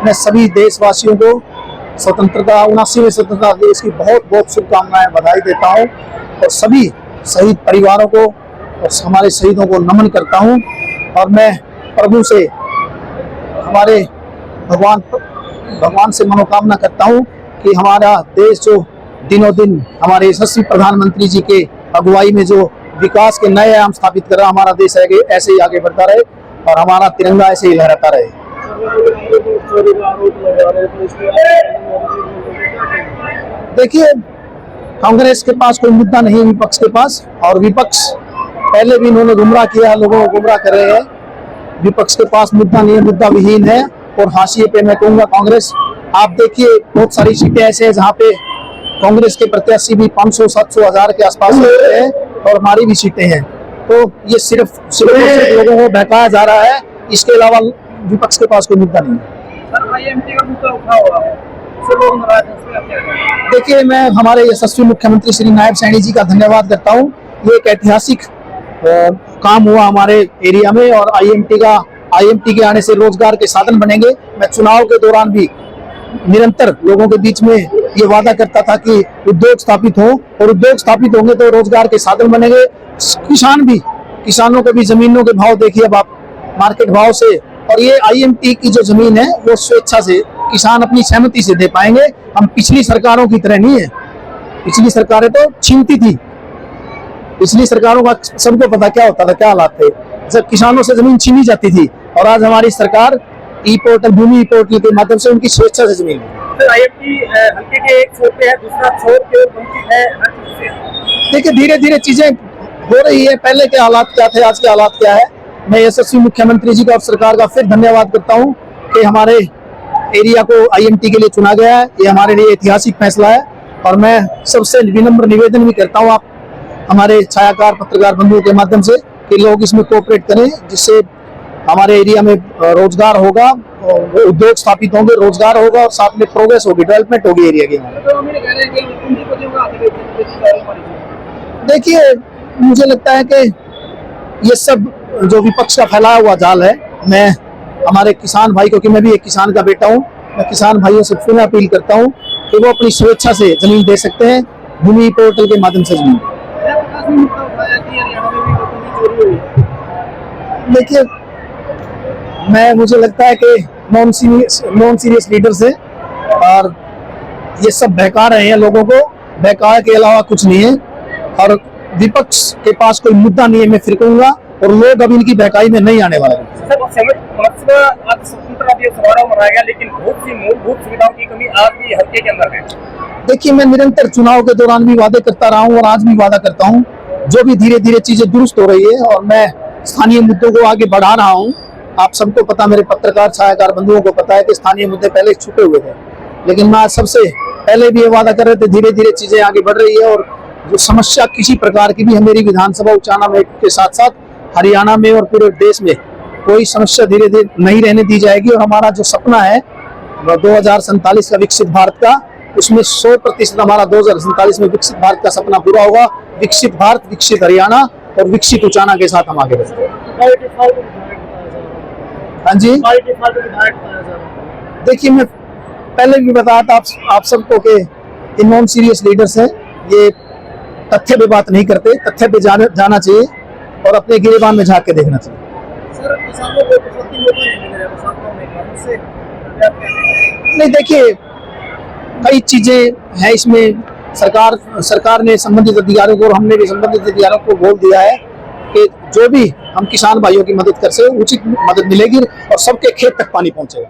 मैं सभी देशवासियों को स्वतंत्रता 79वें स्वतंत्रता दिवस की बहुत बहुत शुभकामनाएं बधाई देता हूं और सभी शहीद परिवारों को और हमारे शहीदों को नमन करता हूं। और मैं प्रभु से हमारे भगवान से मनोकामना करता हूं कि हमारा देश जो दिनों दिन हमारे यशस्वी प्रधानमंत्री जी के अगुवाई में जो विकास के नए आयाम स्थापित कर रहा हमारा देश है ऐसे ही आगे बढ़ता रहे और हमारा तिरंगा ऐसे ही लहराता रहे। देखिए, कांग्रेस के पास कोई मुद्दा नहीं है विपक्ष के पास, और विपक्ष पहले भी इन्होंने गुमराह किया, लोगों को गुमराह कर रहे हैं। विपक्ष के पास मुद्दा नहीं है, मुद्दा विहीन है। और हाशिए पे मैं कहूंगा कांग्रेस, आप देखिए बहुत सारी सीटें ऐसे हैं जहाँ पे कांग्रेस के प्रत्याशी भी 500, 700, 1000 के आसपास रहते हैं और हमारी भी सीटें हैं। तो ये सिर्फ लोगों को बहकाया जा रहा है, इसके अलावा विपक्ष के पास कोई मुद्दा नहीं है। देखिए, मैं हमारे यशस्वी मुख्यमंत्री श्री नायब सैनी जी का धन्यवाद करता हूँ। ये एक ऐतिहासिक काम हुआ हमारे एरिया में और आईएमटी के आने से रोजगार के साधन बनेंगे। मैं चुनाव के दौरान भी निरंतर लोगों के बीच में ये वादा करता था कि उद्योग स्थापित हो, और उद्योग स्थापित होंगे तो रोजगार के साधन बनेंगे। किसानों के भी जमीनों के भाव देखिए अब आप, मार्केट भाव से। और ये आईएमटी की जो जमीन है वो स्वेच्छा से किसान अपनी सहमति से दे पाएंगे। हम पिछली सरकारों की तरह नहीं है। पिछली सरकारें तो छीनती थी, पिछली सरकारों का सबको पता क्या होता था, क्या हालात थे जब किसानों से जमीन छीनी जाती थी। और आज हमारी सरकार ई पोर्टल, भूमि ई पोर्टल के माध्यम से उनकी स्वेच्छा से जमीन हल्के के एक छोर पे है, दूसरा छोर के बनती है। देखिए, धीरे धीरे चीजें हो रही है। पहले के हालात क्या थे, आज के हालात क्या है। मैं यशस्वी मुख्यमंत्री जी का और सरकार का फिर धन्यवाद करता हूं कि हमारे एरिया को आईएमटी के लिए चुना गया है। ये हमारे लिए ऐतिहासिक फैसला है। और मैं सबसे विनम्र निवेदन भी करता हूं, आप हमारे छायाकार पत्रकार बंधुओं के माध्यम से, कि लोग इसमें कोऑपरेट करें, जिससे हमारे एरिया में रोजगार होगा, उद्योग स्थापित होंगे, रोजगार होगा और साथ में प्रोग्रेस होगी, डेवलपमेंट होगी एरिया की। देखिए, मुझे लगता है कि ये सब जो विपक्ष का फैलाया हुआ जाल है, मैं हमारे किसान भाई, क्योंकि मैं भी एक किसान का बेटा हूँ, मैं किसान भाइयों से पुनः अपील करता हूँ कि वो अपनी स्वेच्छा से जमीन दे सकते हैं, भूमि पोर्टल के माध्यम से जमीन। देखिए, मुझे लगता है कि नॉन सीरियस लीडर्स है और ये सब बहका रहे हैं लोगों को, बहकावे के अलावा कुछ नहीं है। और विपक्ष के पास कोई मुद्दा नहीं है, मैं फिर कहूंगा, और लोग अब इनकी बहकाई में नहीं आने वाले। स्वतंत्रता दिवस समारोह मनाया गया, लेकिन बहुत सी मूलभूत सुविधाओं की कमी आज भी हल्के के अंदर है। देखिए, मैं निरंतर चुनाव के दौरान भी वादे करता रहा हूँ और आज भी वादा करता हूँ, जो भी धीरे धीरे चीजें दुरुस्त हो रही है और मैं स्थानीय मुद्दों को आगे बढ़ा रहा हूँ। आप सबको पता, मेरे पत्रकार छायाकार बंधुओं को पता है कि स्थानीय मुद्दे पहले छुपे हुए थे, लेकिन मैं सबसे पहले भी ये वादा कर रहे थे, धीरे धीरे चीजें आगे बढ़ रही है। और जो समस्या किसी प्रकार की भी है, मेरी विधानसभा उचाना में के साथ साथ हरियाणा में और पूरे देश में कोई समस्या धीरे धीरे नहीं रहने दी जाएगी। और हमारा जो सपना है 2047 का विकसित भारत का, उसमें 100% हमारा 2047 में विकसित भारत का सपना पूरा होगा। विकसित भारत, विकसित हरियाणा और विकसित उचाना के साथ हम आगे बढ़ेंगे। हाँ जी, देखिए, मैं पहले भी बताया था आप सबको कि ये नॉन सीरियस लीडर्स हैं, ये तथ्य पे बात नहीं करते, तथ्य पे जाना चाहिए और अपने गिरेबान में झांक के देखना चाहिए। नहीं, देखिए, कई चीजें हैं इसमें। सरकार ने संबंधित अधिकारियों को और हमने भी संबंधित अधिकारियों को बोल दिया है कि जो भी हम किसान भाइयों की मदद कर सके उचित मदद मिलेगी और सबके खेत तक पानी पहुंचेगा।